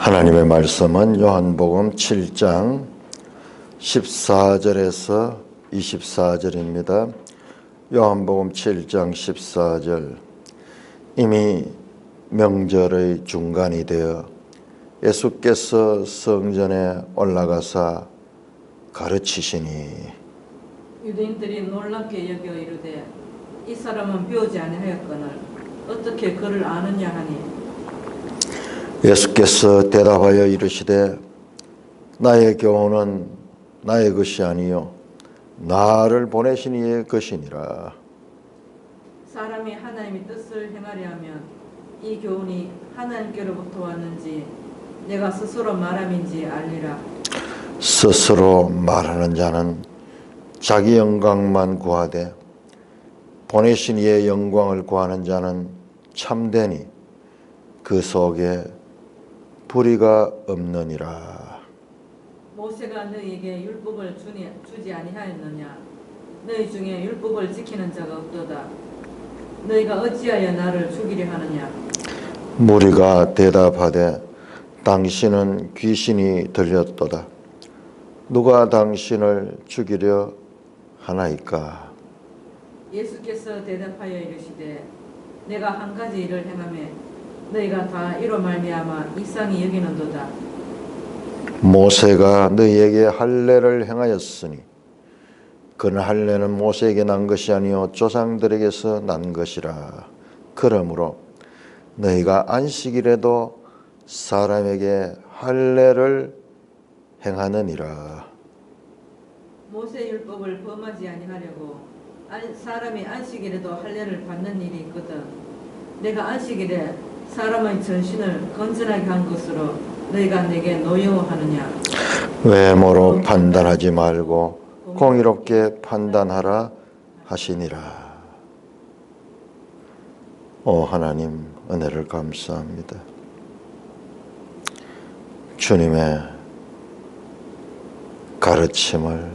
하나님의 말씀은 요한복음 7장 14절에서 24절입니다. 요한복음 7장 14절. 이미 명절의 중간이 되어 예수께서 성전에 올라가사 가르치시니 유대인들이 놀랍게 여겨 이르되 이 사람은 배우지 아니하였거늘 어떻게 그를 아느냐 하니 예수께서 대답하여 이르시되 나의 교훈은 나의 것이 아니요 나를 보내신 이의 것이니라. 사람이 하나님의 뜻을 행하려 하면 이 교훈이 하나님께로부터 왔는지 내가 스스로 말함인지 알리라. 스스로 말하는 자는 자기 영광만 구하되 보내신 이의 영광을 구하는 자는 참되니 그 속에 불의가 없느니라. 모세가 너희에게 율법을 주지 아니하였느냐? 너희 중에 율법을 지키는 자가 없도다. 너희가 어찌하여 나를 죽이려 하느냐? 무리가 대답하되 당신은 귀신이 들렸도다. 누가 당신을 죽이려 하나이까? 예수께서 대답하여 이르시되 내가 한 가지 일을 행하매 너희가 다 이로 말미암아 이상히 여기는도다. 모세가 너희에게 할례를 행하였으니 그는 할례는 모세에게 난 것이 아니요 조상들에게서 난 것이라. 그러므로 너희가 안식일에도 사람에게 할례를 행하느니라. 모세 율법을 범하지 아니하려고 사람이 안식일에도 할례를 받는 일이 있거든. 내가 안식일에 사람의 전신을 건전하게 한 것으로 너희가 내게 노여워하느냐? 외모로 판단하지 말고 공의롭게 판단하라 하시니라. 오 하나님, 은혜를 감사합니다. 주님의 가르침을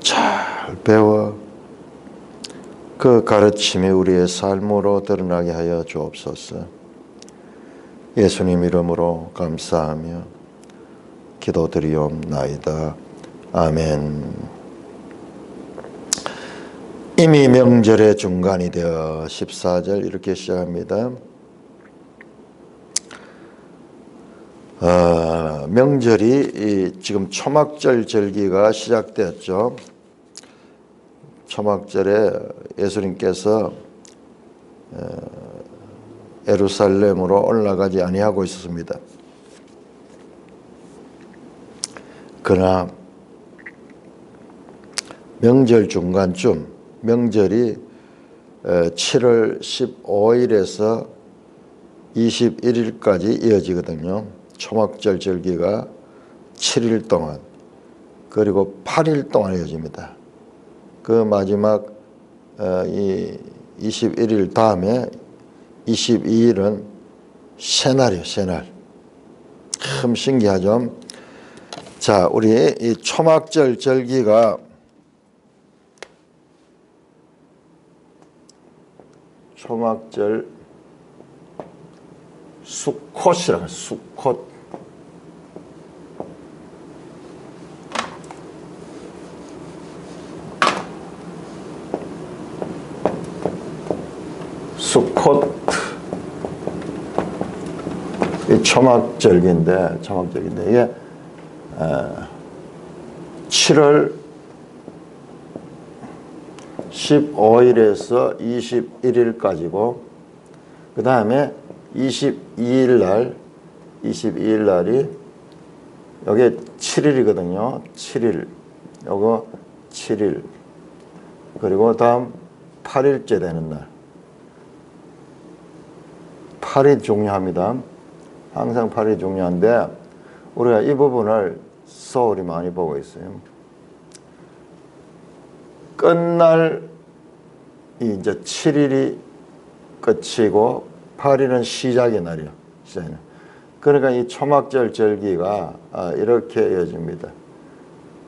잘 배워 그 가르침이 우리의 삶으로 드러나게 하여 주옵소서. 예수님 이름으로 감사하며 기도드리옵나이다. 아멘. 이미 명절의 중간이 되어 14절 이렇게 시작합니다. 명절이 지금 초막절 절기가 시작되었죠. 초막절에 예수님께서 예루살렘으로 올라가지 아니하고 있었습니다. 그러나 명절 중간쯤, 명절이 7월 15일에서 21일까지 이어지거든요. 초막절 절기가 7일 동안, 그리고 8일 동안 이어집니다. 그 마지막 이 21일 다음에 22일은 새날이에요. 새날. 참 신기하죠. 자, 우리 이 초막절 절기가 초막절 수콧이라고 해요. 수콧. 수콧. 이 초막절기인데 이게 7월 15일에서 21일까지고 그 다음에 22일 날이 여기 7일이거든요. 7일. 요거 7일. 그리고 다음 8일째 되는 날. 8이 중요합니다. 항상 8이 중요한데 우리가 이 부분을 소홀히 많이 보고 있어요. 끝날이 이제 7일이 끝이고 8일은 시작의 날이에요. 시작의 날. 그러니까 이 초막절 절기가 이렇게 이어집니다.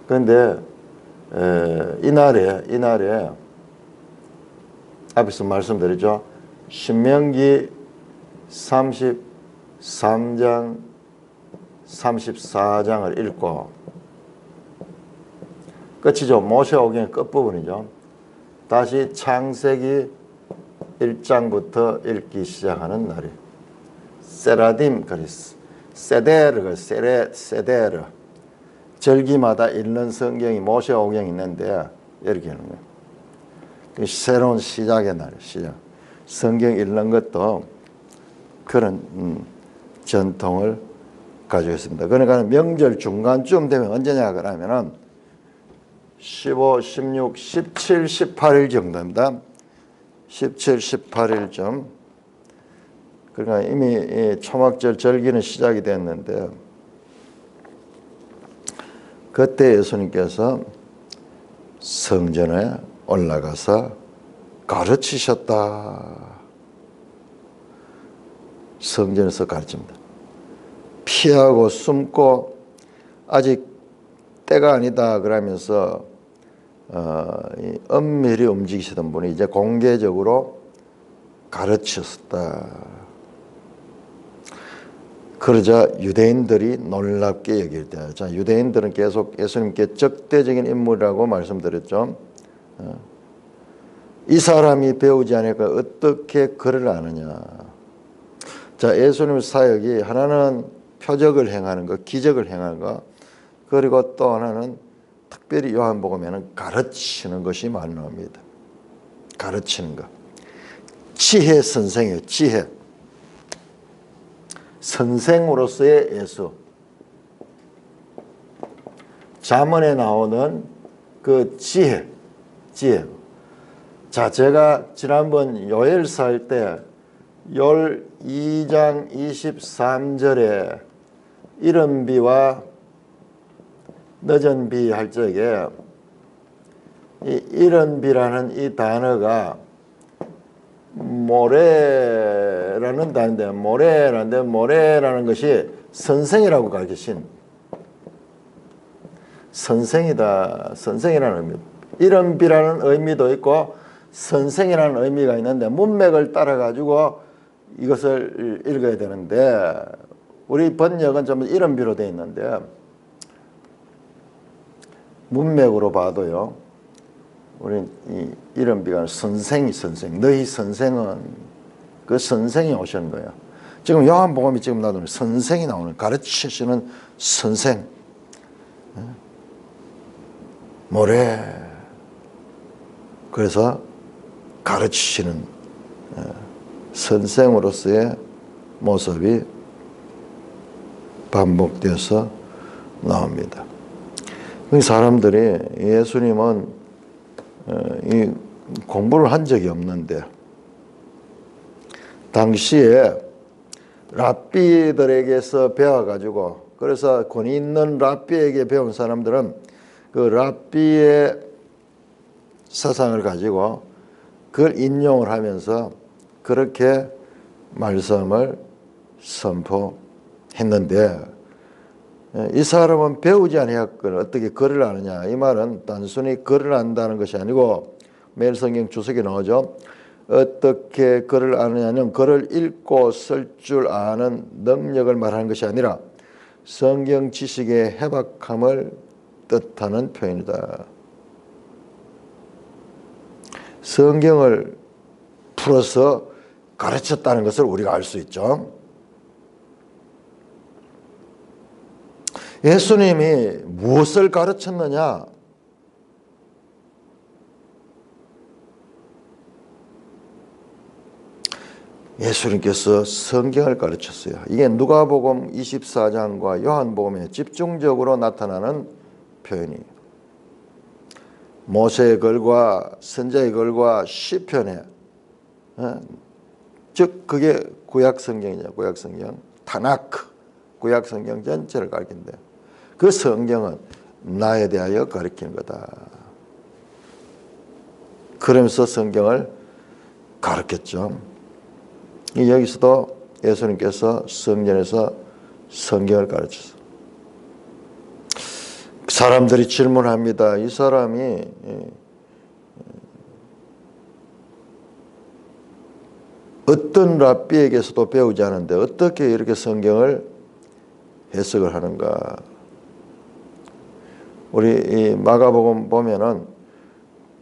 그런데 이날에 앞에서 말씀드렸죠. 신명기 33장 34장을 읽고 끝이죠. 모세오경의 끝부분이죠. 다시 창세기 1장부터 읽기 시작하는 날이 세라딤 그리스 세데르 세데르 절기마다 읽는 성경이 모세오경이 있는데 이렇게 하는 거예요. 새로운 시작의 날, 시작. 성경 읽는 것도 그런 전통을 가지고 있습니다. 그러니까 명절 중간쯤 되면 언제냐 그러면은 15, 16, 17, 18일 정도입니다. 17, 18일쯤. 그러니까 이미 초막절 절기는 시작이 됐는데 그때 예수님께서 성전에 올라가서 가르치셨다. 성전에서 가르칩니다. 피하고 숨고 아직 때가 아니다 그러면서 엄밀히 움직이시던 분이 이제 공개적으로 가르쳤다. 그러자 유대인들이 놀랍게 여길 때, 자 유대인들은 계속 예수님께 적대적인 인물이라고 말씀드렸죠. 이 사람이 배우지 않으니까 어떻게 글을 아느냐. 자 예수님의 사역이 하나는 표적을 행하는 것, 기적을 행하는 것, 그리고 또 하나는 특별히 요한복음에는 가르치는 것이 많이 나옵니다. 가르치는 것. 지혜 선생이에요. 지혜. 선생으로서의 예수. 잠언에 나오는 그 지혜. 자, 제가 지난번 요엘서 할 때 12장 23절에 이른 비와 늦은 비 할 적에 이 이른 비라는 이 단어가 모래라는 단어인데 모래라는 것이 선생이라고 가르치신 선생이다. 선생이라는 의미입니다. 이른 비라는 의미도 있고 선생이라는 의미가 있는데 문맥을 따라 가지고 이것을 읽어야 되는데 우리 번역은 전부 이른 비로 되어 있는데 문맥으로 봐도요. 우리 이른 비가 선생. 너희 선생은 그 선생이 오시는 거예요. 지금 요한복음이 지금 나오는 선생이 나오는 가르치시는 선생. 모래. 그래서 가르치시는 선생으로서의 모습이 반복되어서 나옵니다. 사람들이 예수님은 이 공부를 한 적이 없는데 당시에 랍비들에게서 배워가지고 그래서 권위 있는 랍비에게 배운 사람들은 그 랍비의 사상을 가지고 그걸 인용을 하면서 그렇게 말씀을 선포했는데 이 사람은 배우지 아니하거든 어떻게 글을 아느냐. 이 말은 단순히 글을 안다는 것이 아니고 매일 성경 주석에 나오죠. 어떻게 글을 아느냐는 글을 읽고 쓸 줄 아는 능력을 말하는 것이 아니라 성경 지식의 해박함을 뜻하는 표현이다. 성경을 풀어서 가르쳤다는 것을 우리가 알 수 있죠. 예수님이 무엇을 가르쳤느냐? 예수님께서 성경을 가르쳤어요. 이게 누가복음 24장과 요한복음에 집중적으로 나타나는 표현이에요. 모세의 글과 선지자의 글과 시편에 즉 그게 구약성경이죠. 구약성경 타나크 구약성경 전체를 가르친대. 그 성경은 나에 대하여 가르치는 거다. 그러면서 성경을 가르쳤죠. 여기서도 예수님께서 성전에서 성경을 가르쳤어요. 사람들이 질문합니다. 이 사람이 어떤 랍비에게서도 배우지 않은데 어떻게 이렇게 성경을 해석을 하는가? 우리 이 마가복음 보면은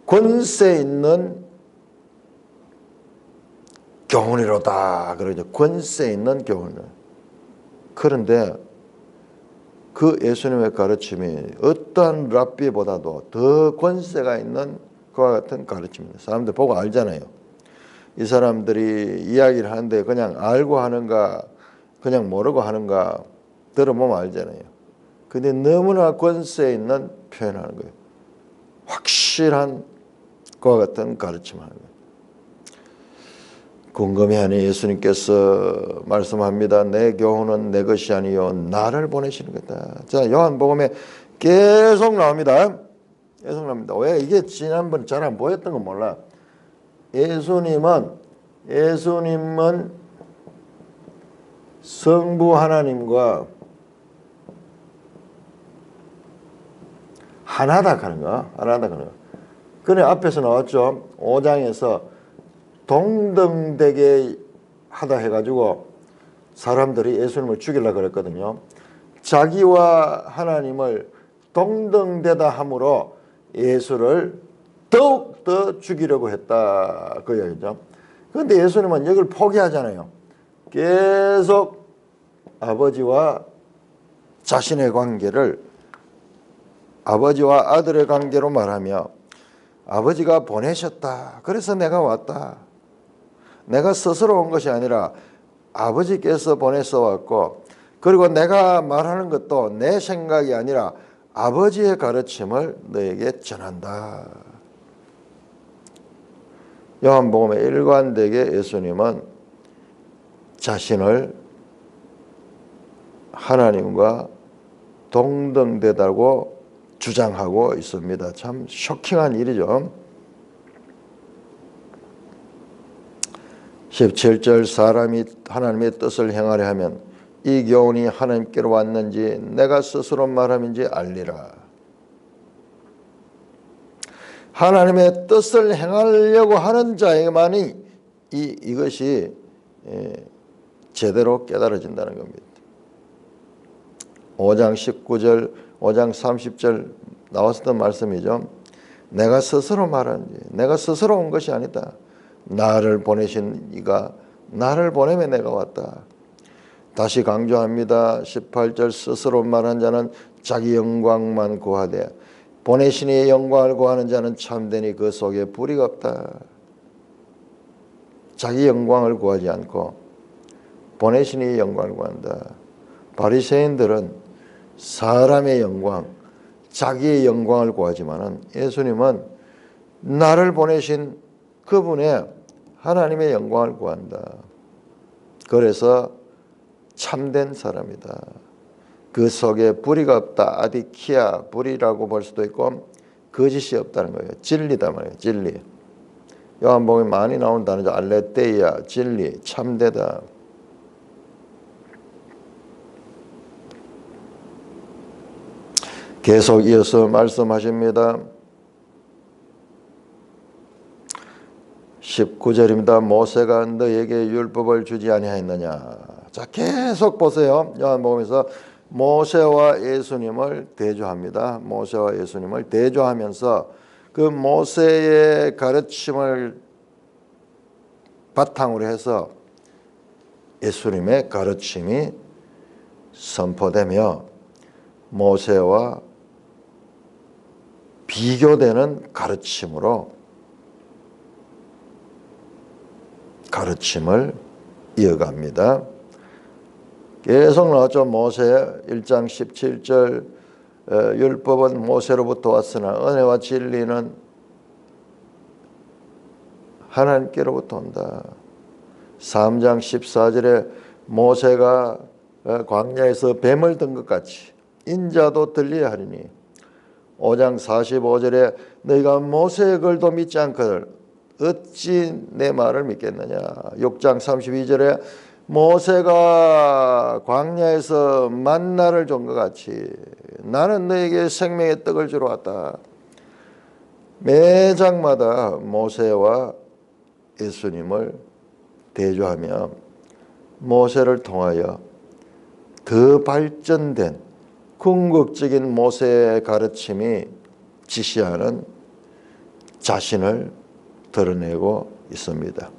권세 있는 교훈이로다 그러죠. 권세 있는 교훈. 그런데 그 예수님의 가르침이 어떠한 랍비보다도 더 권세가 있는 그와 같은 가르침입니다. 사람들 보고 알잖아요. 이 사람들이 이야기를 하는데 그냥 알고 하는가 그냥 모르고 하는가 들어보면 알잖아요. 근데 너무나 권세 있는 표현하는 거예요. 확실한 그와 같은 가르침을 하는 거예요. 궁금해하니 예수님께서 말씀합니다. 내 교훈은 내 것이 아니요 나를 보내시는 거다. 자, 요한복음에 계속 나옵니다. 계속 나옵니다. 왜 이게 지난번 잘 안 보였던 건 몰라. 예수님은 성부 하나님과 하나다 하는 거. 하나다 하는 거. 그래 앞에서 나왔죠. 5장에서 동등되게 하다 해가지고 사람들이 예수님을 죽이려고 그랬거든요. 자기와 하나님을 동등되다 함으로 예수를 더욱더 죽이려고 했다. 그 얘기죠. 그런데 예수님은 여기를 포기하잖아요. 계속 아버지와 자신의 관계를 아버지와 아들의 관계로 말하며 아버지가 보내셨다. 그래서 내가 왔다. 내가 스스로 온 것이 아니라 아버지께서 보내서 왔고 그리고 내가 말하는 것도 내 생각이 아니라 아버지의 가르침을 너에게 전한다. 요한복음에 일관되게 예수님은 자신을 하나님과 동등되다고 주장하고 있습니다. 참 쇼킹한 일이죠. 17절 사람이 하나님의 뜻을 행하려 하면 이 교훈이 하나님께로 왔는지 내가 스스로 말함인지 알리라. 하나님의 뜻을 행하려고 하는 자에게만이 이것이 제대로 깨달아진다는 겁니다. 5장 19절, 5장 30절 나왔었던 말씀이죠. 내가 스스로 말하는지 내가 스스로 온 것이 아니다. 나를 보내신 이가 나를 보내며 내가 왔다. 다시 강조합니다. 18절 스스로 말한 자는 자기 영광만 구하되 보내신 이의 영광을 구하는 자는 참되니 그 속에 불의가 없다. 자기 영광을 구하지 않고 보내신 이의 영광을 구한다. 바리새인들은 사람의 영광, 자기의 영광을 구하지만은 예수님은 나를 보내신 그분의 하나님의 영광을 구한다. 그래서 참된 사람이다. 그 속에 불의가 없다. 아디키아, 불의라고 볼 수도 있고 거짓이 없다는 거예요. 진리다 말이에요. 진리. 요한복음에 많이 나온 단어죠. 알레테이아, 진리, 참되다. 계속 이어서 말씀하십니다. 19절입니다. 모세가 너에게 율법을 주지 아니하였느냐. 자, 계속 보세요. 요한복음에서 모세와 예수님을 대조합니다. 모세와 예수님을 대조하면서 그 모세의 가르침을 바탕으로 해서 예수님의 가르침이 선포되며 모세와 비교되는 가르침으로 가르침을 이어갑니다. 계속 나왔죠. 모세 1장 17절 율법은 모세로부터 왔으나 은혜와 진리는 하나님께로부터 온다. 3장 14절에 모세가 광야에서 뱀을 든 것 같이 인자도 들려야 하리니 5장 45절에 너희가 모세의 글도 믿지 않거늘 어찌 내 말을 믿겠느냐. 6장 32절에 모세가 광야에서 만나를 준 것 같이 나는 너에게 생명의 떡을 주러 왔다. 매 장마다 모세와 예수님을 대조하며 모세를 통하여 더 발전된 궁극적인 모세의 가르침이 지시하는 자신을 드러내고 있습니다.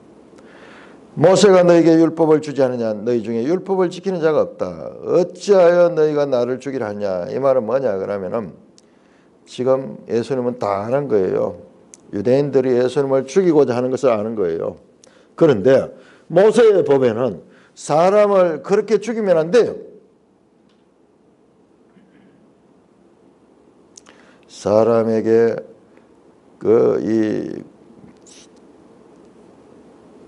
모세가 너에게 율법을 주지 않느냐? 너희 중에 율법을 지키는 자가 없다. 어찌하여 너희가 나를 죽이려 하냐? 이 말은 뭐냐? 그러면은 지금 예수님은 다 아는 거예요. 유대인들이 예수님을 죽이고자 하는 것을 아는 거예요. 그런데 모세의 법에는 사람을 그렇게 죽이면 안 돼요. 사람에게 이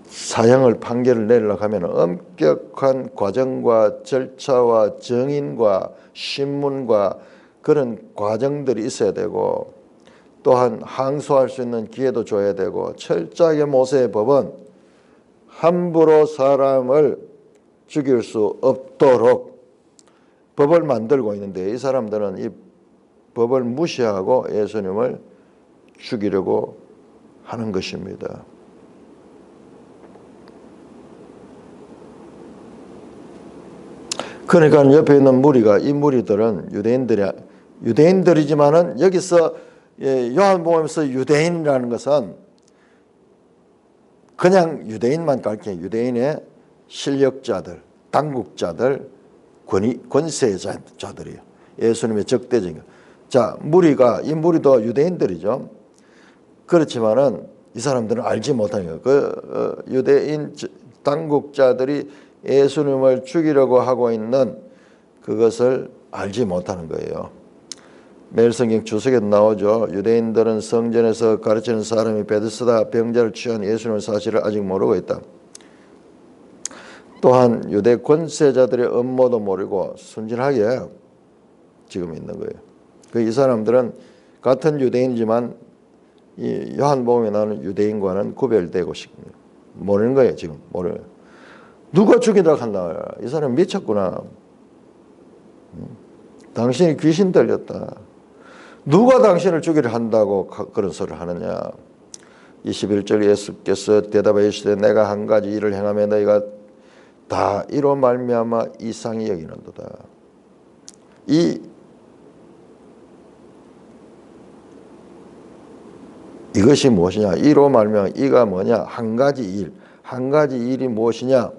사형을 판결을 내리려고 하면 엄격한 과정과 절차와 정인과 신문과 그런 과정들이 있어야 되고 또한 항소할 수 있는 기회도 줘야 되고 철저하게 모세의 법은 함부로 사람을 죽일 수 없도록 법을 만들고 있는데 이 사람들은 이 법을 무시하고 예수님을 죽이려고 하는 것입니다. 그러니까 옆에 있는 무리가 이 무리들은 유대인들이지만은 여기서 요한복음에서 유대인이라는 것은 그냥 유대인만 가르쳐요. 유대인의 실력자들, 당국자들, 권세자들이에요. 예수님의 적대적인 것. 자, 이 무리도 유대인들이죠. 그렇지만은 이 사람들은 알지 못하는 거예요. 유대인 당국자들이 예수님을 죽이려고 하고 있는 그것을 알지 못하는 거예요. 매일 성경 주석에도 나오죠. 유대인들은 성전에서 가르치는 사람이 베데스다 병자를 취한 예수님의 사실을 아직 모르고 있다. 또한 유대 권세자들의 음모도 모르고 순진하게 지금 있는 거예요. 이 사람들은 같은 유대인이지만 이 요한복음에 나오는 유대인과는 구별되고 싶습니다. 모르는 거예요. 지금 모르는 거예요. 누가 죽이려고 한다. 이 사람 미쳤구나. 당신이 귀신 들렸다. 누가 당신을 죽이려 한다고 그런 소리를 하느냐. 21절 예수께서 대답하여 이르시되 내가 한 가지 일을 행하며 너희가 다 이로 말미암아 이상히 여기는도다. 이것이 무엇이냐? 이로 말미암아 이가 뭐냐? 한 가지 일이 무엇이냐?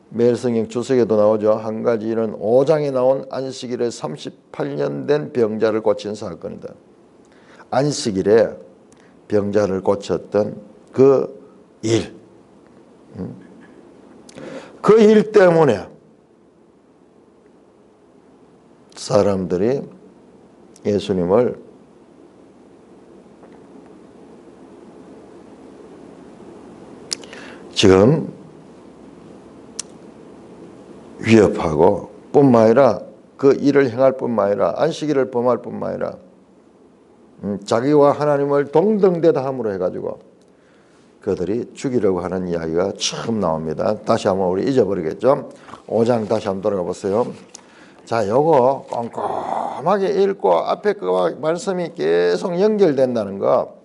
매일 성경 주석에도 나오죠. 한 가지 일은 5장에 나온 안식일에 38년 된 병자를 고친 사건이다. 안식일에 병자를 고쳤던 그 일. 그 일 때문에 사람들이 예수님을 지금 위협하고 뿐만 아니라 그 일을 행할 뿐만 아니라 안식일을 범할 뿐만 아니라 자기와 하나님을 동등되다 함으로 해가지고 그들이 죽이려고 하는 이야기가 처음 나옵니다. 다시 한번 우리 잊어버리겠죠. 5장 다시 한번 돌아가 보세요. 자, 요거 꼼꼼하게 읽고 앞에 그와 말씀이 계속 연결된다는 거.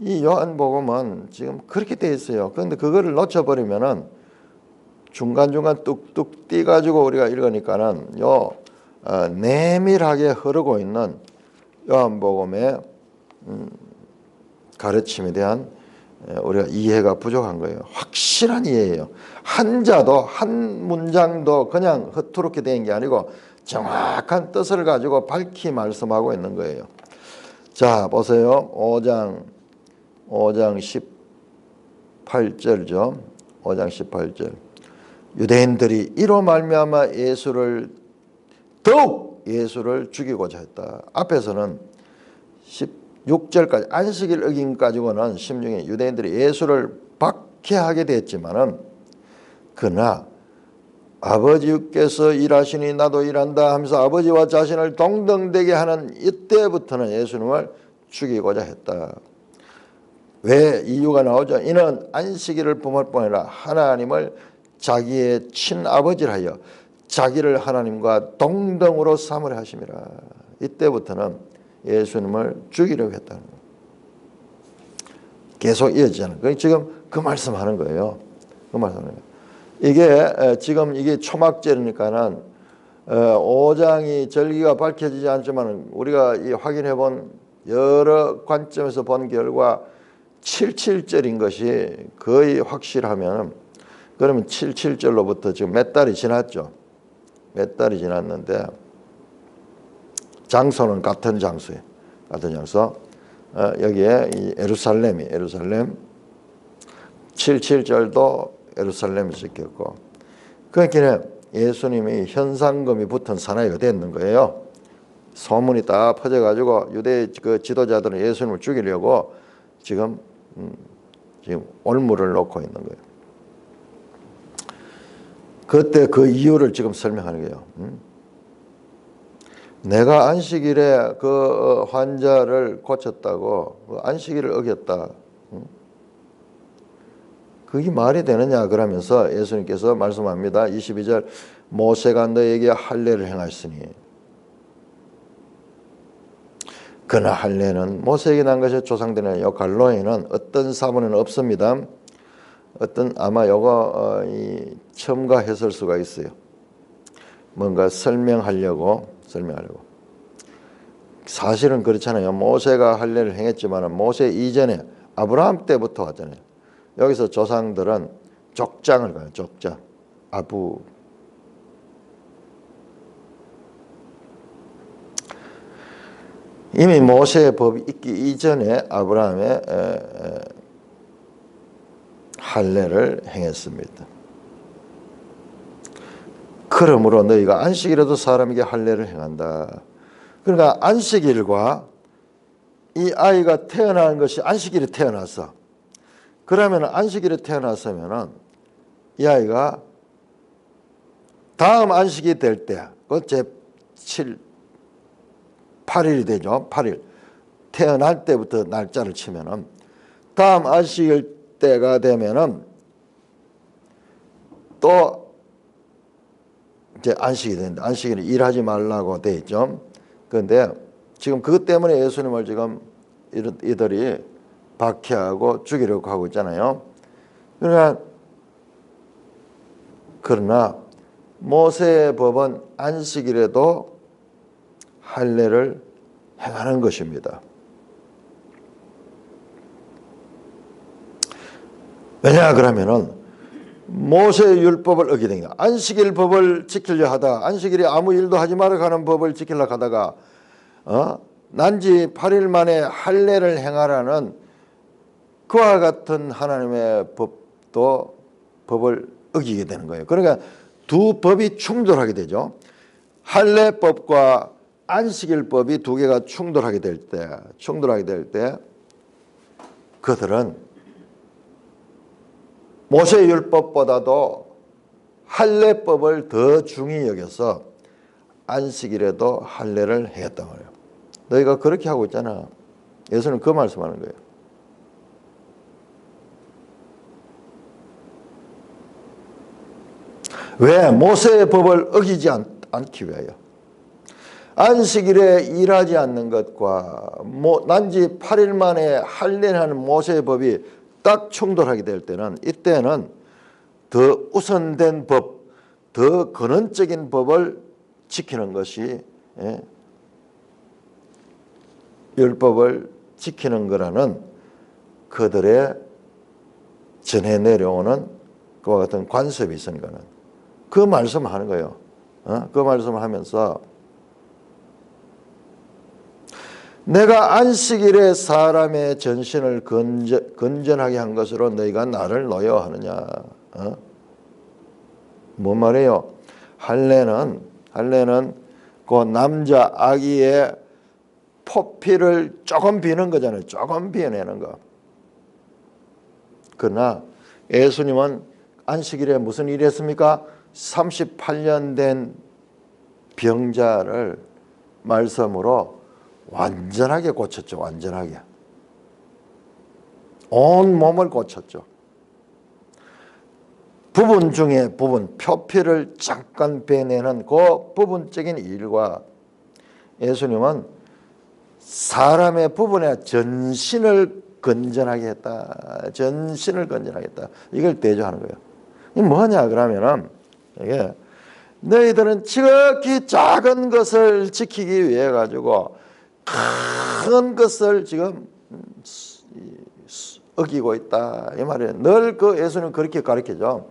이 요한복음은 지금 그렇게 되어 있어요. 그런데 그거를 놓쳐버리면은 중간중간 뚝뚝 띄가지고 우리가 읽으니까는 내밀하게 흐르고 있는 요한복음의 가르침에 대한 우리가 이해가 부족한 거예요. 확실한 이해예요. 한자도 한 문장도 그냥 허투루게 된 게 아니고 정확한 뜻을 가지고 밝히 말씀하고 있는 거예요. 자, 보세요. 5장 18절죠. 5장 18절. 유대인들이 이로 말미암아 더욱 예수를 죽이고자 했다. 앞에서는 16절까지 안식일 어긴 가지고는 16에 유대인들이 예수를 박해하게 됐지만은 그러나 아버지께서 일하시니 나도 일한다 하면서 아버지와 자신을 동등되게 하는 이때부터는 예수님을 죽이고자 했다. 왜 이유가 나오죠? 이는 안식일을 범할 뿐 아니라 하나님을 자기의 친아버지를 하여 자기를 하나님과 동등으로 삼으려 하심이라. 이때부터는 예수님을 죽이려고 했다는 거예요. 계속 이어지잖아요. 그러니까 지금 그 말씀하는 거예요. 그 말씀하는 거예요. 이게 지금 이게 초막절이니까는 5장이 절기가 밝혀지지 않지만 우리가 이 확인해 본 여러 관점에서 본 결과 77절인 것이 거의 확실하면, 그러면 77절로부터 지금 몇 달이 지났죠. 몇 달이 지났는데 장소는 같은 장소예요. 같은 장소. 여기에 이 예루살렘 77절도 예루살렘이 찍혔고, 그러니까 예수님이 현상금이 붙은 사나이가 됐는 거예요. 소문이 다 퍼져가지고 유대 그 지도자들은 예수님을 죽이려고 지금 올무를 놓고 있는 거예요. 그때 그 이유를 지금 설명하는 거예요. 내가 안식일에 그 환자를 고쳤다고 안식일을 어겼다. 그게 말이 되느냐 그러면서 예수님께서 말씀합니다. 22절, 모세가 너에게 할례를 행하였으니. 그러나 할례는 모세에게 난 것이 조상들의 갈로에는 어떤 사본은 없습니다. 어떤 아마 요거 이 첨가 해설수가 있어요. 뭔가 설명하려고. 사실은 그렇잖아요. 모세가 할례를 행했지만 모세 이전에 아브라함 때부터 왔잖아요. 여기서 조상들은 족장을 가요. 족장. 아부. 이미 모세의 법이 있기 이전에 아브라함의 할례를 행했습니다. 그러므로 너희가 안식일에도 사람에게 할례를 행한다. 그러니까 안식일과 이 아이가 태어난 것이 안식일에 태어났어. 그러면 안식일에 태어났으면은 이 아이가 다음 안식이 될 때, 그 제7, 8일이 되죠. 8일. 태어날 때부터 날짜를 치면은 다음 안식일 때가 되면은 또 이제 안식이 된다. 안식일에 일하지 말라고 돼 있죠. 그런데 지금 그것 때문에 예수님을 지금 이들이 박해하고 죽이려고 하고 있잖아요. 그러나 모세의 법은 안식일에도 할례를 행하는 것입니다. 왜냐 그러면은 모세의 율법을 어기다가 안식일 법을 지키려 하다, 안식일에 아무 일도 하지 말아 가는 법을 지키려고 하다가 난지 8일 만에 할례를 행하라는 그와 같은 하나님의 법을 어기게 되는 거예요. 그러니까 두 법이 충돌하게 되죠. 할례법과 안식일법이 두 개가 충돌하게 될 때 그들은 모세 율법보다도 할례법을 더 중히 여겨서 안식일에도 할례를 행했단 말이에요. 너희가 그렇게 하고 있잖아. 예수는 그 말씀하는 거예요. 왜? 모세의 법을 어기지 않기 위하여. 안식일에 일하지 않는 것과 난지 8일 만에 할례하는 모세의 법이 딱 충돌하게 될 때는, 이때는 더 우선된 법, 더 근원적인 법을 지키는 것이 율법을 지키는 거라는 그들의 전해 내려오는 그와 같은 관습이 있으니까는 그 말씀을 하는 거예요. 그 말씀을 하면서 내가 안식일에 사람의 전신을 건전하게 한 것으로 너희가 나를 노여하느냐. 뭔 말이에요? 할례는 그 남자 아기의 포피를 조금 비는 거잖아요. 조금 비내는 거. 그러나 예수님은 안식일에 무슨 일을 했습니까? 38년 된 병자를 말씀으로 완전하게 고쳤죠. 완전하게. 온 몸을 고쳤죠. 부분 중에 부분, 표피를 잠깐 빼내는 그 부분적인 일과 예수님은 사람의 부분의 전신을 건전하게 했다. 전신을 건전하게 했다. 이걸 대조하는 거예요. 이게 뭐냐 그러면은 이게 너희들은 지극히 작은 것을 지키기 위해 가지고 큰 것을 지금 어기고 있다 이 말이에요. 늘 그 예수는 그렇게 가르치죠.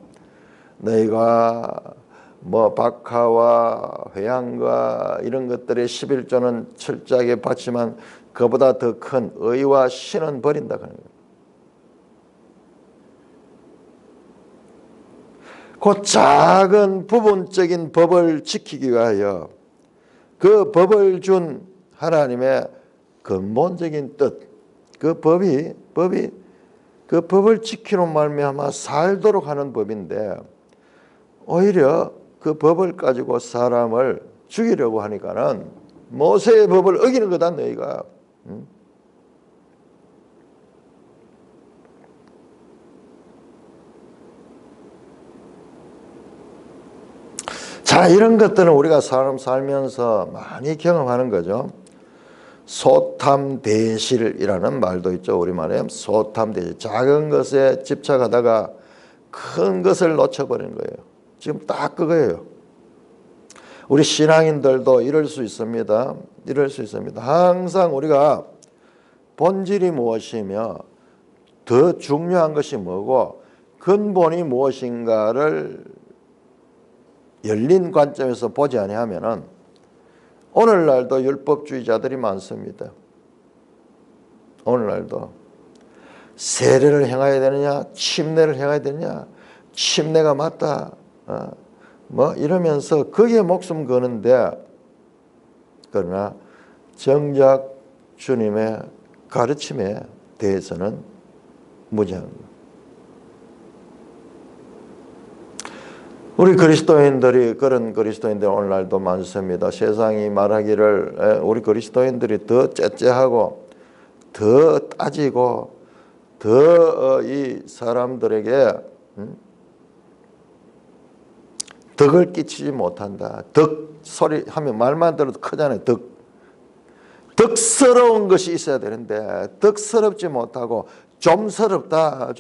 너희가 뭐 박하와 회양과 이런 것들의 11조는 철저하게 받지만 그보다 더 큰 의와 신은 버린다 하는 거예요. 그 작은 부분적인 법을 지키기 위하여 그 법을 준 하나님의 근본적인 뜻, 그 법이 그 법을 지키는 말미암아 살도록 하는 법인데 오히려 그 법을 가지고 사람을 죽이려고 하니까는 모세의 법을 어기는 거다 너희가. 자, 이런 것들은 우리가 사람 살면서 많이 경험하는 거죠. 소탐대실이라는 말도 있죠. 우리말에 소탐대실. 작은 것에 집착하다가 큰 것을 놓쳐버리는 거예요. 지금 딱 그거예요. 우리 신앙인들도 이럴 수 있습니다. 이럴 수 있습니다. 항상 우리가 본질이 무엇이며 더 중요한 것이 뭐고 근본이 무엇인가를 열린 관점에서 보지 아니하면은 오늘날도 율법주의자들이 많습니다. 오늘날도 세례를 행해야 되느냐, 침례를 행해야 되느냐, 침례가 맞다, 뭐 이러면서 거기에 목숨 거는데 그러나 정작 주님의 가르침에 대해서는 무지한 것. 우리 그리스도인들이 그런 그리스도인들 오늘날도 많습니다. 세상이 말하기를 우리 그리스도인들이 더 째째하고 더 따지고 더 이 사람들에게 덕을 끼치지 못한다. 덕 소리 하면 말만 들어도 크잖아요. 덕스러운 것이 있어야 되는데 덕스럽지 못하고 좀스럽다.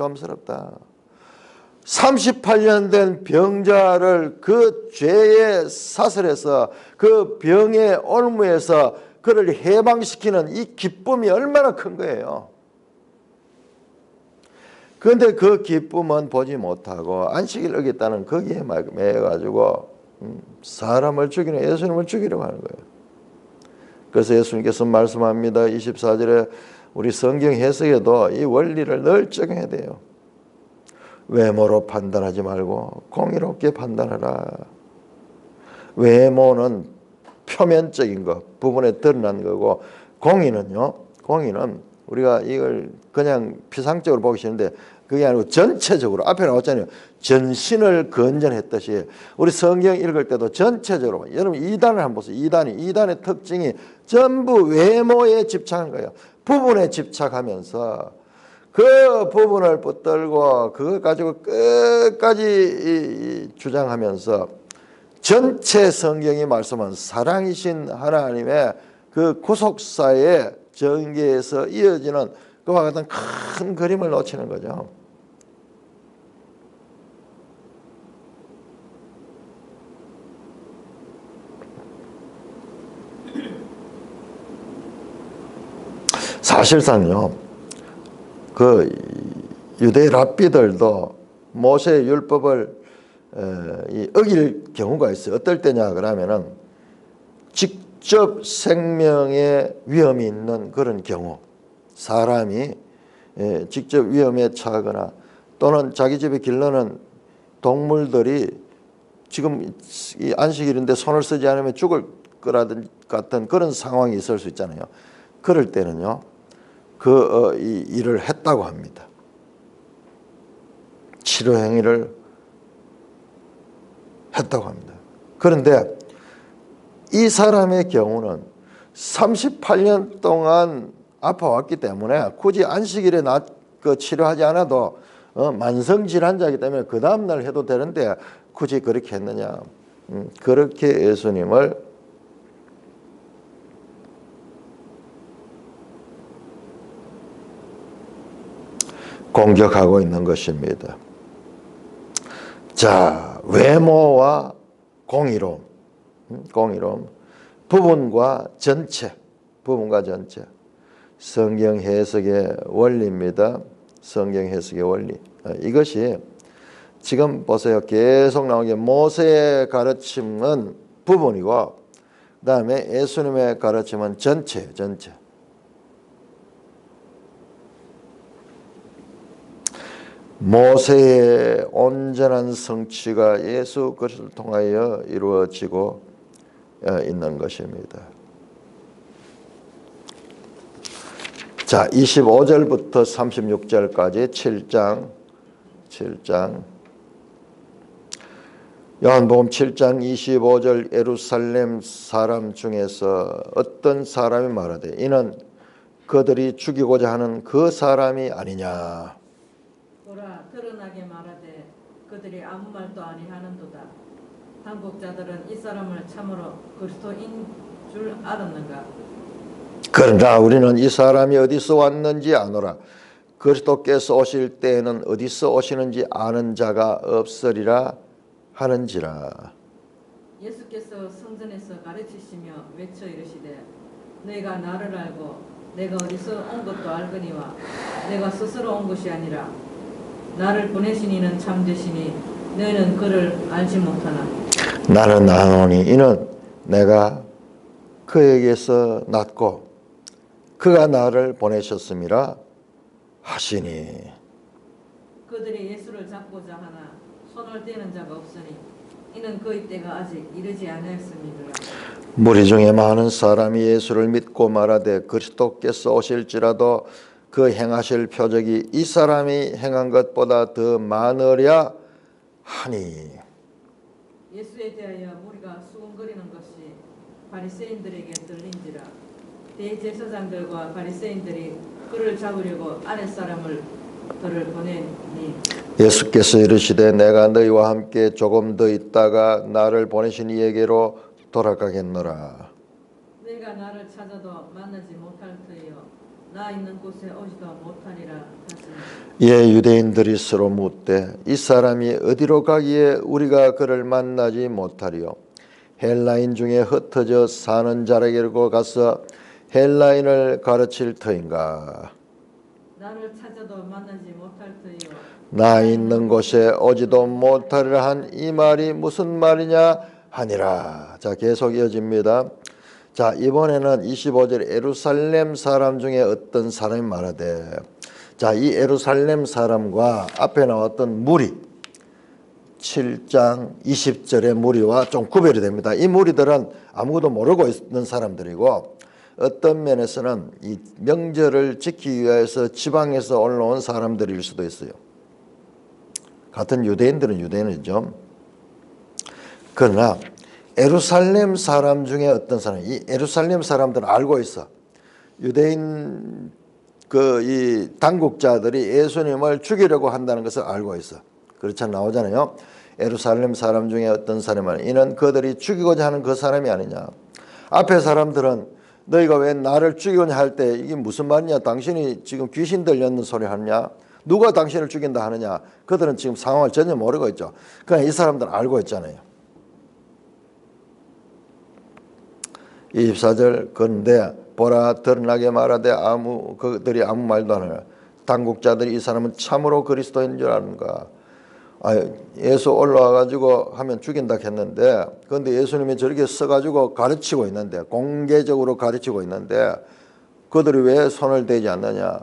38년 된 병자를 그 죄의 사슬에서 그 병의 올무에서 그를 해방시키는 이 기쁨이 얼마나 큰 거예요. 그런데 그 기쁨은 보지 못하고 안식일 어겼다는 거기에 매여가지고 사람을 죽이는 예수님을 죽이려고 하는 거예요. 그래서 예수님께서 말씀합니다. 24절에 우리 성경 해석에도 이 원리를 늘 적용해야 돼요. 외모로 판단하지 말고 공의롭게 판단하라. 외모는 표면적인 것, 부분에 드러난 거고 공의는요. 공의는 우리가 이걸 그냥 피상적으로 보기 싫은데 그게 아니고 전체적으로 앞에 나왔잖아요. 전신을 건전했듯이 우리 성경 읽을 때도 전체적으로 여러분 2단을 한번 보세요. 2단의 특징이 전부 외모에 집착한 거예요. 부분에 집착하면서 그 부분을 붙들고 그걸 가지고 끝까지 주장하면서 전체 성경이 말씀한 사랑이신 하나님의 그 구속사의 전개에서 이어지는 그와 같은 큰 그림을 놓치는 거죠. 사실상요, 그 유대 랍비들도 모세의 율법을 어길 경우가 있어요. 어떨 때냐 그러면은 직접 생명의 위험이 있는 그런 경우, 사람이 직접 위험에 처하거나 또는 자기 집에 길러는 동물들이 지금 이 안식일인데 손을 쓰지 않으면 죽을 거라든 같은 그런 상황이 있을 수 있잖아요. 그럴 때는요, 이 일을 했다고 합니다. 치료 행위를 했다고 합니다. 그런데 이 사람의 경우는 38년 동안 아파왔기 때문에 굳이 안식일에 치료하지 않아도 만성질환자이기 때문에 그 다음날 해도 되는데 굳이 그렇게 했느냐. 그렇게 예수님을 공격하고 있는 것입니다. 자, 외모와 공의로움, 공의로움, 부분과 전체, 부분과 전체. 성경 해석의 원리입니다. 성경 해석의 원리. 이것이 지금 보세요. 계속 나오는 게 모세의 가르침은 부분이고 그 다음에 예수님의 가르침은 전체예요. 전체. 모세의 온전한 성취가 예수 그리스도를 통하여 이루어지고 있는 것입니다. 자, 25절부터 36절까지 7장 요한복음 7장 25절 예루살렘 사람 중에서 어떤 사람이 말하되 이는 그들이 죽이고자 하는 그 사람이 아니냐. 보라 드러나게 말하되 그들이 아무 말도 아니하는도다. 당국자들은 이 사람을 참으로 그리스도인 줄 알았는가. 그러나 우리는 이 사람이 어디서 왔는지 아노라. 그리스도께서 오실 때에는 어디서 오시는지 아는 자가 없으리라 하는지라. 예수께서 성전에서 가르치시며 외쳐 이르시되 너희가 나를 알고 내가 어디서 온 것도 알거니와 내가 스스로 온 것이 아니라 나를 보내신 이는 참되시니 너희는 그를 알지 못하나. 나는 아노니 이는 내가 그에게서 났고 그가 나를 보내셨음이라 하시니. 그들이 예수를 잡고자 하나 손을 떼는 자가 없으니 이는 그의 때가 아직 이르지 않았음이니라. 무리 중에 많은 사람이 예수를 믿고 말하되 그리스도께서 오실지라도 그 행하실 표적이 이 사람이 행한 것보다 더 많으랴 하니. 예수에 대하여 무리가 수군거리는 것이 바리새인들에게 들린지라. 대제사장들과 바리새인들이 그를 잡으려고 아랫사람을 그를 보내니 예수께서 이르시되 내가 너희와 함께 조금 더 있다가 나를 보내신 이에게로 돌아가겠노라. 내가 나를 찾아도 만나지 못할 터이요 나 있는 곳에 오지도 못하리라 하시니. 예, 유대인들이 서로 묻되 이 사람이 어디로 가기에 우리가 그를 만나지 못하리요. 헬라인 중에 흩어져 사는 자에게로 가서 헬라인을 가르칠 터인가. 나를 찾아도 만나지 못할 터이요 나 있는 곳에 오지도 못하리라 한 이 말이 무슨 말이냐 하니라. 자, 계속 이어집니다. 자, 이번에는 25절 예루살렘 사람 중에 어떤 사람이 말하되, 자, 이 예루살렘 사람과 앞에 나왔던 무리 7장 20절의 무리와 좀 구별이 됩니다. 이 무리들은 아무것도 모르고 있는 사람들이고 어떤 면에서는 이 명절을 지키기 위해서 지방에서 올라온 사람들일 수도 있어요. 같은 유대인들은 유대인이죠. 그러나 예루살렘 사람 중에 어떤 사람, 이 예루살렘 사람들은 알고 있어. 유대인 이 당국자들이 예수님을 죽이려고 한다는 것을 알고 있어. 그렇지 나오잖아요. 예루살렘 사람 중에 어떤 사람은 이는 그들이 죽이고자 하는 그 사람이 아니냐. 앞에 사람들은 너희가 왜 나를 죽이고자 할 때 이게 무슨 말이냐. 당신이 지금 귀신 들렸는 소리 하느냐. 누가 당신을 죽인다 하느냐. 그들은 지금 상황을 전혀 모르고 있죠. 그러나 이 사람들은 알고 있잖아요. 24절 그런데 보라 드러나게 말하되 그들이 아무 말도 안 하나. 당국자들이 이 사람은 참으로 그리스도인 줄 아는가. 예수 올라와가지고 하면 죽인다 했는데 그런데 예수님이 저렇게 써가지고 가르치고 있는데 공개적으로 가르치고 있는데 그들이 왜 손을 대지 않느냐.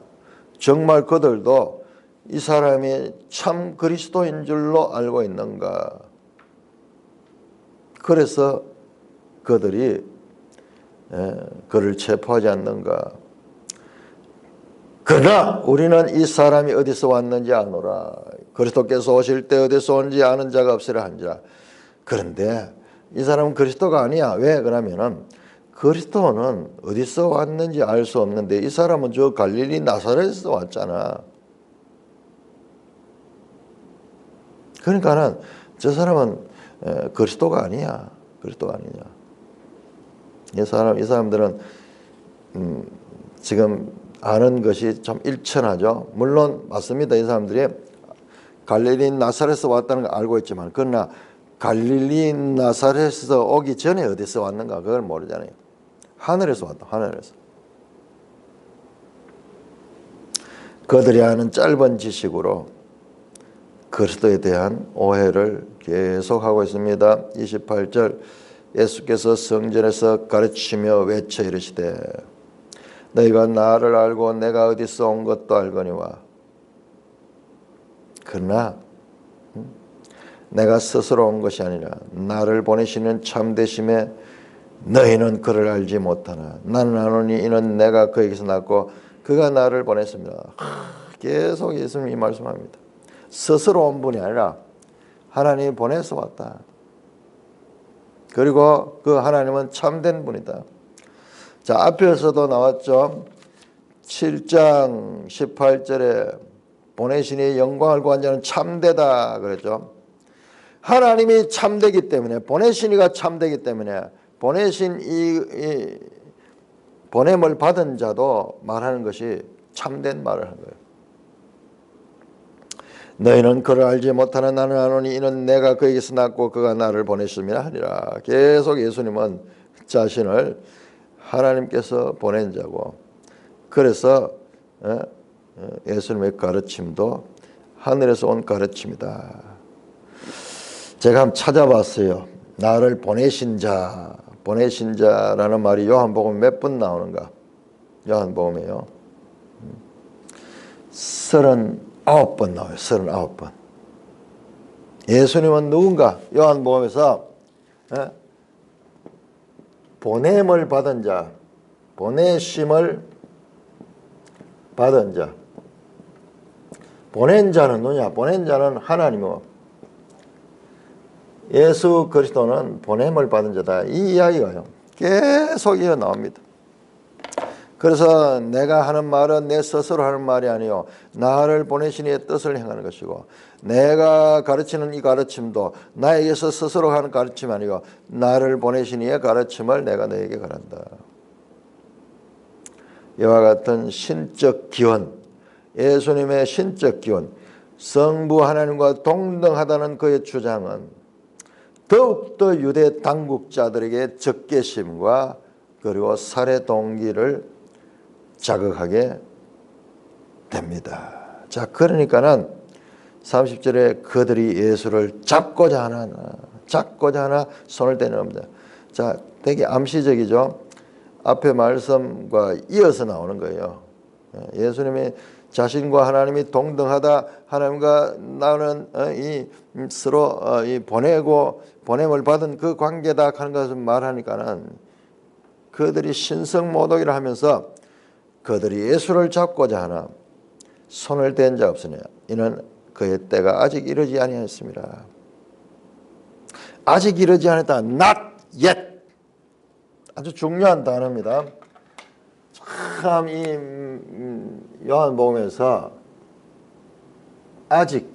정말 그들도 이 사람이 참 그리스도인 줄로 알고 있는가. 그래서 그들이 그를 체포하지 않는가. 그러나 우리는 이 사람이 어디서 왔는지 아노라. 그리스도께서 오실 때 어디서 온지 아는 자가 없으라 한지라. 그런데 이 사람은 그리스도가 아니야. 왜 그러면은 그리스도는 어디서 왔는지 알 수 없는데 이 사람은 저 갈릴리 나사렛에서 왔잖아. 그러니까는 저 사람은 그리스도가 아니야. 그리스도가 아니냐. 이 사람들은 지금 아는 것이 좀 일천하죠. 물론 맞습니다. 이 사람들이 갈릴리 나사렛에서 왔다는 걸 알고 있지만 그러나 갈릴리 나사렛에서 오기 전에 어디서 왔는가 그걸 모르잖아요. 하늘에서 왔다. 하늘에서. 그들이 아는 짧은 지식으로 그리스도에 대한 오해를 계속하고 있습니다. 28절 예수께서 성전에서 가르치며 외쳐 이르시되 너희가 나를 알고 내가 어디서 온 것도 알거니와 그러나 내가 스스로 온 것이 아니라 나를 보내시는 참되심에 너희는 그를 알지 못하나 나는 아노니 이는 내가 그에게서 났고 그가 나를 보냈습니다. 계속 예수님이 이 말씀합니다. 스스로 온 분이 아니라 하나님이 보내서 왔다. 그리고 그 하나님은 참된 분이다. 자, 앞에서도 나왔죠. 7장 18절에 보내신 영광을 구한 자는 참되다 그랬죠. 하나님이 참되기 때문에 보내신 이가 참되기 때문에 보내신 이 보냄을 받은 자도 말하는 것이 참된 말을 한 거예요. 너희는 그를 알지 못하나 나는 아노니 이는 내가 그에게서 났고 그가 나를 보내심이라 하니라. 계속 예수님은 자신을 하나님께서 보낸 자고 그래서 예수님의 가르침도 하늘에서 온 가르침이다. 제가 한번 찾아봤어요. 나를 보내신 자라는 말이 요한복음 몇 번 나오는가? 요한복음이에요. 39번 나와요. 39번. 예수님은 누군가? 요한복음에서 보냄을 받은 자, 보내심을 받은 자. 보낸 자는 누구냐? 보낸 자는 하나님이고 예수 그리스도는 보냄을 받은 자다. 이 이야기가요. 계속 이어 나옵니다. 그래서 내가 하는 말은 내 스스로 하는 말이 아니요 나를 보내신 이의 뜻을 행하는 것이고 내가 가르치는 이 가르침도 나에게서 스스로 하는 가르침이 아니고 나를 보내신 이의 가르침을 내가 너에게 가른다. 이와 같은 신적 기원, 예수님의 신적 기원, 성부 하나님과 동등하다는 그의 주장은 더욱더 유대 당국자들에게 적개심과 그리고 살해 동기를 자극하게 됩니다. 자, 그러니까는 30절에 그들이 예수를 잡고자 하나 손을 떼는 겁니다. 자, 되게 암시적이죠. 앞에 말씀과 이어서 나오는 거예요. 예수님이 자신과 하나님이 동등하다. 하나님과 나는 이 서로 이 보냄을 받은 그 관계다 하는 것을 말하니까는 그들이 신성모독이라 하면서 그들이 예수를 잡고자 하나 손을 댄 자 없으냐. 이는 그의 때가 아직 이르지 아니하였습니다. 아직 이르지 않았다. Not yet. 아주 중요한 단어입니다. 참 이 요한복음에서 아직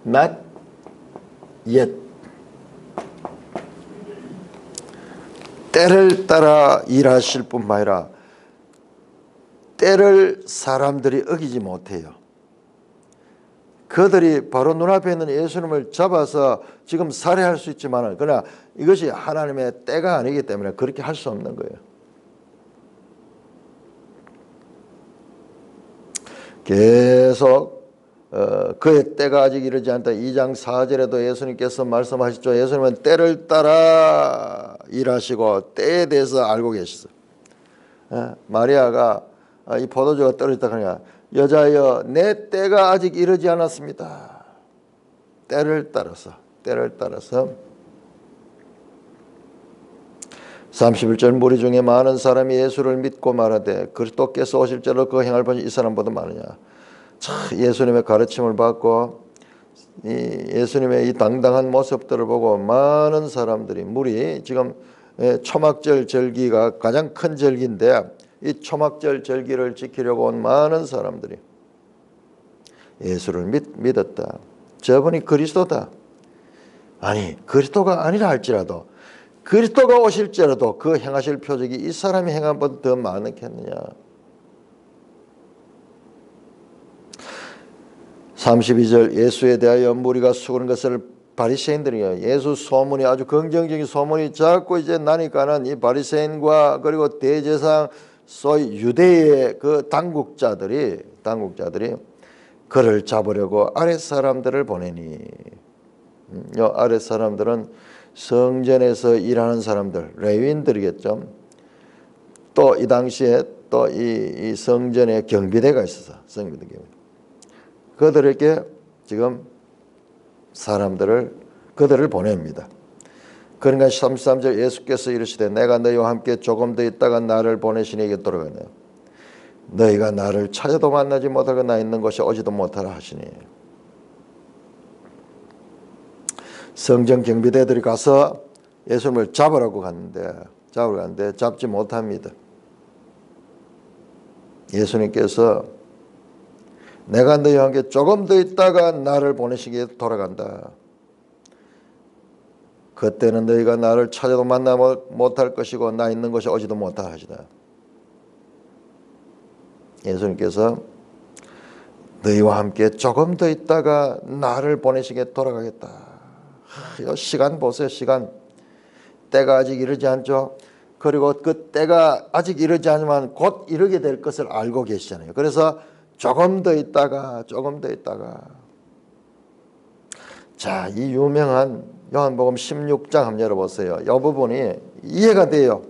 not yet 때를 따라 일하실 뿐만 아니라 때를 사람들이 어기지 못해요. 그들이 바로 눈앞에 있는 예수님을 잡아서 지금 살해할 수 있지만 그러나 이것이 하나님의 때가 아니기 때문에 그렇게 할 수 없는 거예요. 계속 그의 때가 아직 이르지 않다. 2장 4절에도 예수님께서 말씀하셨죠. 예수님은 때를 따라 일하시고 때에 대해서 알고 계시죠. 마리아가 이 포도주가 떨어졌다 그러냐. 여자여 내 때가 아직 이르지 않았습니다. 때를 따라서 31절 무리 중에 많은 사람이 예수를 믿고 말하되 그리스도께서 오실 때로 그 행할 번이 이 사람보다 많으냐. 예수님의 가르침을 받고 예수님의 이 당당한 모습들을 보고 많은 사람들이 무리 지금 초막절 절기가 가장 큰 절기인데 이 초막절 절기를 지키려고 온 많은 사람들이 예수를 믿었다. 저분이 그리스도다. 아니 그리스도가 아니라 할지라도 그리스도가 오실지라도 그 행하실 표적이 이 사람이 행한 것 더 많겠느냐. 32절 예수에 대하여 무리가 수고하는 것을 바리새인들이요. 예수 소문이 아주 긍정적인 소문이 자꾸 이제 나니까는 이 바리새인과 그리고 대제사장 소위 유대의 그 당국자들이 그를 잡으려고 아랫 사람들을 보내니 이 아랫 사람들은 성전에서 일하는 사람들 레위인들이겠죠. 또 이 당시에 또 이 성전에 경비대가 있어서 성비대 경비. 그들에게 지금 그들을 보냅니다. 그러니까 33절 예수께서 이르시되 내가 너희와 함께 조금 더 있다가 나를 보내시니 이게 돌아가네요. 너희가 나를 찾아도 만나지 못하고 나 있는 곳에 오지도 못하라 하시니 성전 경비대들이 가서 예수님을 잡으러 갔는데 잡지 못합니다. 예수님께서 내가 너희와 함께 조금 더 있다가 나를 보내시기에 돌아간다. 그때는 너희가 나를 찾아도 만나 못할 것이고 나 있는 곳에 오지도 못하라 하시다. 예수님께서 너희와 함께 조금 더 있다가 나를 보내시기에 돌아가겠다. 시간 보세요. 시간. 때가 아직 이르지 않죠. 그리고 그 때가 아직 이르지 않지만 곧 이르게 될 것을 알고 계시잖아요. 그래서 조금 더 있다가 자, 이 유명한 요한복음 16장 한번 열어보세요. 이 부분이 이해가 돼요.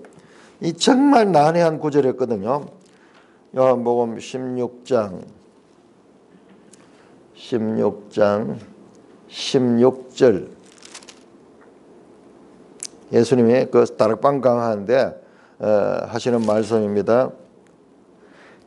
이 정말 난해한 구절이었거든요. 요한복음 16장 16절 예수님이 그 다락방 강화하는데 하시는 말씀입니다.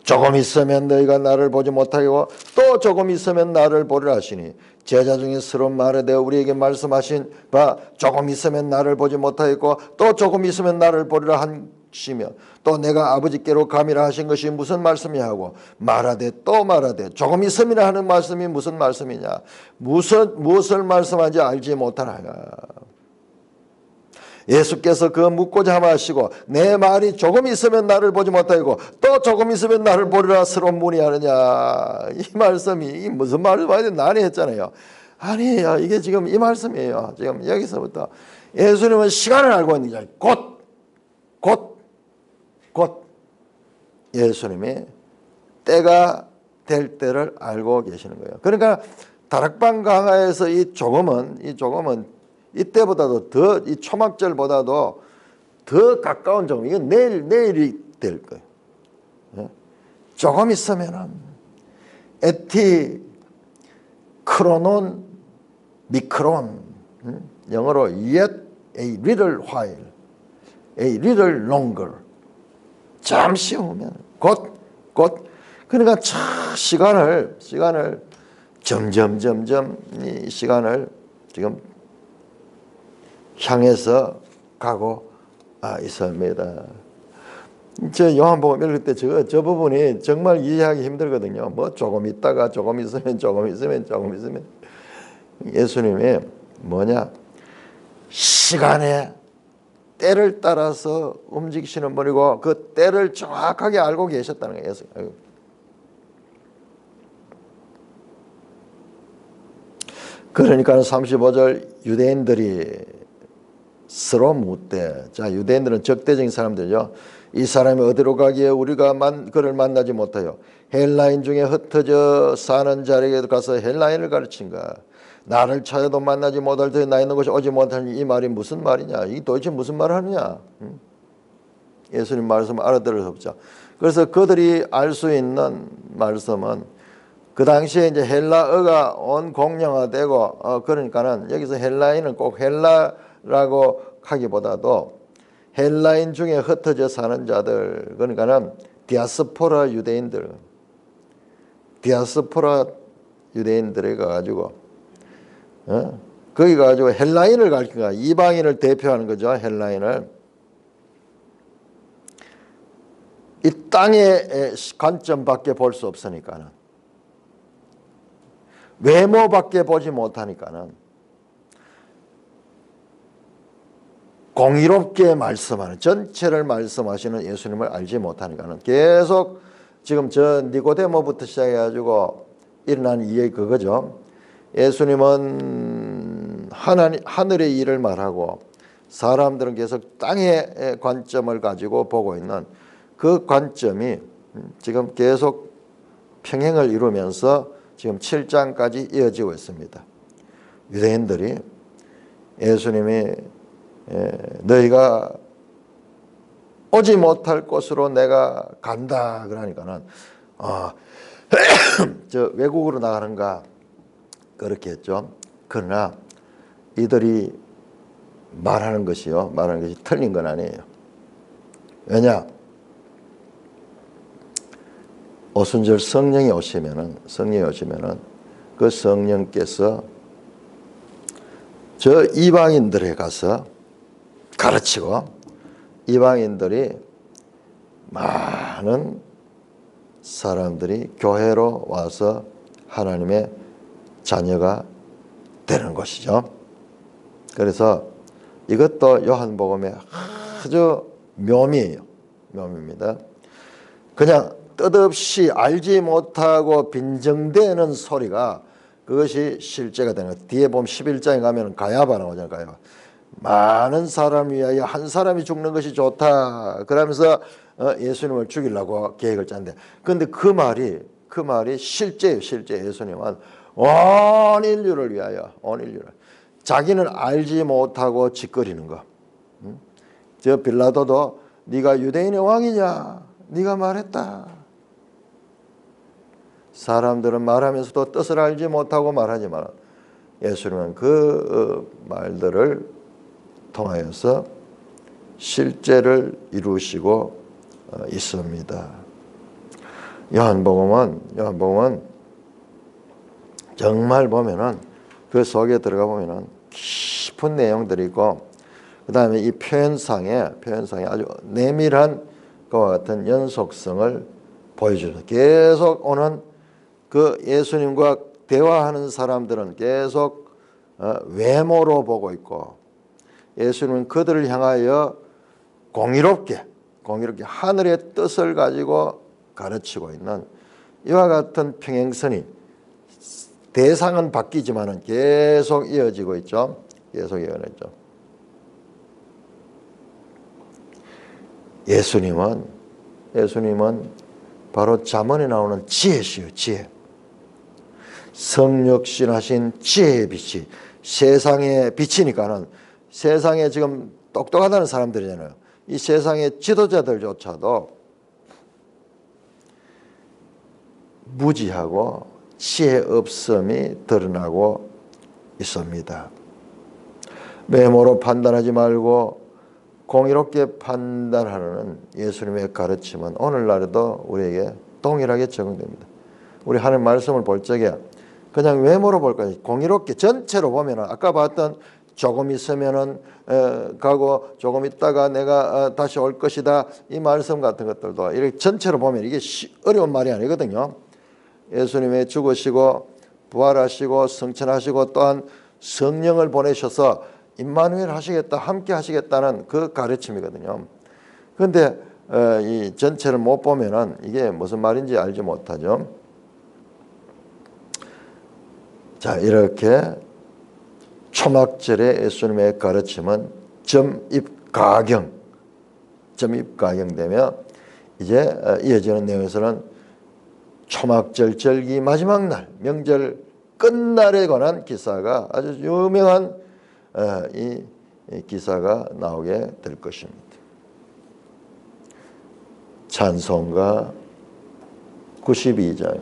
조금 있으면 너희가 나를 보지 못하고 또 조금 있으면 나를 보리라 하시니 제자 중에 스런 말에 대해 우리에게 말씀하신 바 조금 있으면 나를 보지 못하겠고 또 조금 있으면 나를 보리라 하시며 또 내가 아버지께로 감이라 하신 것이 무슨 말씀이냐 하고 말하되 또 말하되 조금 있음이라 하는 말씀이 무슨 말씀이냐 무엇을 말씀하는지 알지 못하나이다. 예수께서 그 묻고자 하시고 내 말이 조금 있으면 나를 보지 못하고 또 조금 있으면 나를 보리라 스러운 문이 하느냐. 이 말씀이 무슨 말씀인지 난해했잖아요. 아니에요. 이게 지금 이 말씀이에요. 지금 여기서부터 예수님은 시간을 알고 있는 거예요. 곧 예수님이 때가 될 때를 알고 계시는 거예요. 그러니까 다락방 강화에서 이 조금은 이때보다도 더 이 초막절보다도 더 가까운 조금 이건 내일이 될 거예요. 조금 있으면은 에티 크로논 미크론 영어로 yet a little while, a little longer 잠시 후면 곧 그러니까 시간을 점점 이 시간을 지금 향해서 가고 있습니다. 저 요한복음 읽을 때 저 부분이 정말 이해하기 힘들거든요. 뭐 조금 있다가 조금 있으면 예수님이 뭐냐 시간의 때를 따라서 움직이시는 분이고 그 때를 정확하게 알고 계셨다는 거예요. 그러니까 35절 유대인들이 서로 묻되 자 유대인들은 적대적인 사람들이죠. 이 사람이 어디로 가기에 우리가 그를 만나지 못하여 헬라인 중에 흩어져 사는 자에게 가서 헬라인을 가르친가. 나를 찾아도 만나지 못할 터에 나 있는 곳에 오지 못하니 이 말이 무슨 말이냐. 이 도대체 무슨 말을 하느냐. 예수님 말씀 알아들을 수 없죠. 그래서 그들이 알 수 있는 말씀은 그 당시에 이제 헬라어가 온 공용화되고 그러니까는 여기서 헬라인은 꼭 헬라라고 하기보다도 헬라인 중에 흩어져 사는 자들 그러니까는 디아스포라 유대인들에 가가지고 거기 가가지고 헬라인을 가르치니까 이방인을 대표하는 거죠. 헬라인을 이 땅의 관점밖에 볼 수 없으니까는 외모밖에 보지 못하니까는 공의롭게 말씀하는 전체를 말씀하시는 예수님을 알지 못하니까는 계속 지금 저 니고데모부터 시작해가지고 일어난 이해 그거죠. 예수님은 하늘의 일을 말하고 사람들은 계속 땅의 관점을 가지고 보고 있는 그 관점이 지금 계속 평행을 이루면서 지금 7장까지 이어지고 있습니다. 유대인들이 예수님이 너희가 오지 못할 곳으로 내가 간다 그러니까는 저 외국으로 나가는가 그렇게 했죠. 그러나 이들이 말하는 것이 틀린 건 아니에요. 왜냐? 오순절 성령이 오시면은 그 성령께서 저 이방인들에 가서 가르치고 이방인들이 많은 사람들이 교회로 와서 하나님의 자녀가 되는 것이죠. 그래서 이것도 요한복음의 아주 묘미입니다. 그냥 뜻없이 알지 못하고 빈정대는 소리가 그것이 실제가 되는 거예요. 뒤에 보면 11장에 가면 가야바 나오잖아요. 가야바. 많은 사람 위하여 한 사람이 죽는 것이 좋다. 그러면서 예수님을 죽이려고 계획을 짰는데, 그런데 그 말이 실제예요. 실제 예수님은 온 인류를 위하여, 자기는 알지 못하고 짓거리는 거. 저 빌라도도 네가 유대인의 왕이냐? 네가 말했다. 사람들은 말하면서도 뜻을 알지 못하고 말하지만 예수님은 그 말들을 통하여서 실제를 이루시고 있습니다. 요한복음은 정말 보면은 그 속에 들어가 보면은 깊은 내용들이 있고, 그 다음에 이 표현상에 아주 내밀한 그와 같은 연속성을 보여주죠. 계속 오는 그 예수님과 대화하는 사람들은 계속 외모로 보고 있고, 예수님은 그들을 향하여 공의롭게 하늘의 뜻을 가지고 가르치고 있는 이와 같은 평행선이 대상은 바뀌지만은 계속 이어지고 있죠. 계속 이어졌죠. 예수님은 바로 잠언에 나오는 지혜시요, 지혜. 성육신하신 지혜의 빛이 세상의 빛이니까는, 세상에 지금 똑똑하다는 사람들이잖아요. 이 세상의 지도자들조차도 무지하고 지혜 없음이 드러나고 있습니다. 외모로 판단하지 말고 공의롭게 판단하는 예수님의 가르침은 오늘날에도 우리에게 동일하게 적용됩니다. 우리 하는 말씀을 볼 적에 그냥 외모로 볼 거예요. 공의롭게 전체로 보면은 아까 봤던 조금 있으면은 가고 조금 있다가 내가 다시 올 것이다, 이 말씀 같은 것들도 이렇게 전체로 보면 이게 어려운 말이 아니거든요. 예수님의 죽으시고 부활하시고 성천하시고 또한 성령을 보내셔서 임마누엘 하시겠다, 함께 하시겠다는 그 가르침이거든요. 그런데 이 전체를 못 보면은 이게 무슨 말인지 알지 못하죠. 자, 이렇게 초막절의 예수님의 가르침은 점입가경되며 이제 이어지는 내용에서는 초막절 절기 마지막 날, 명절 끝날에 관한 기사가 아주 유명한 이 기사가 나오게 될 것입니다. 찬송가 92장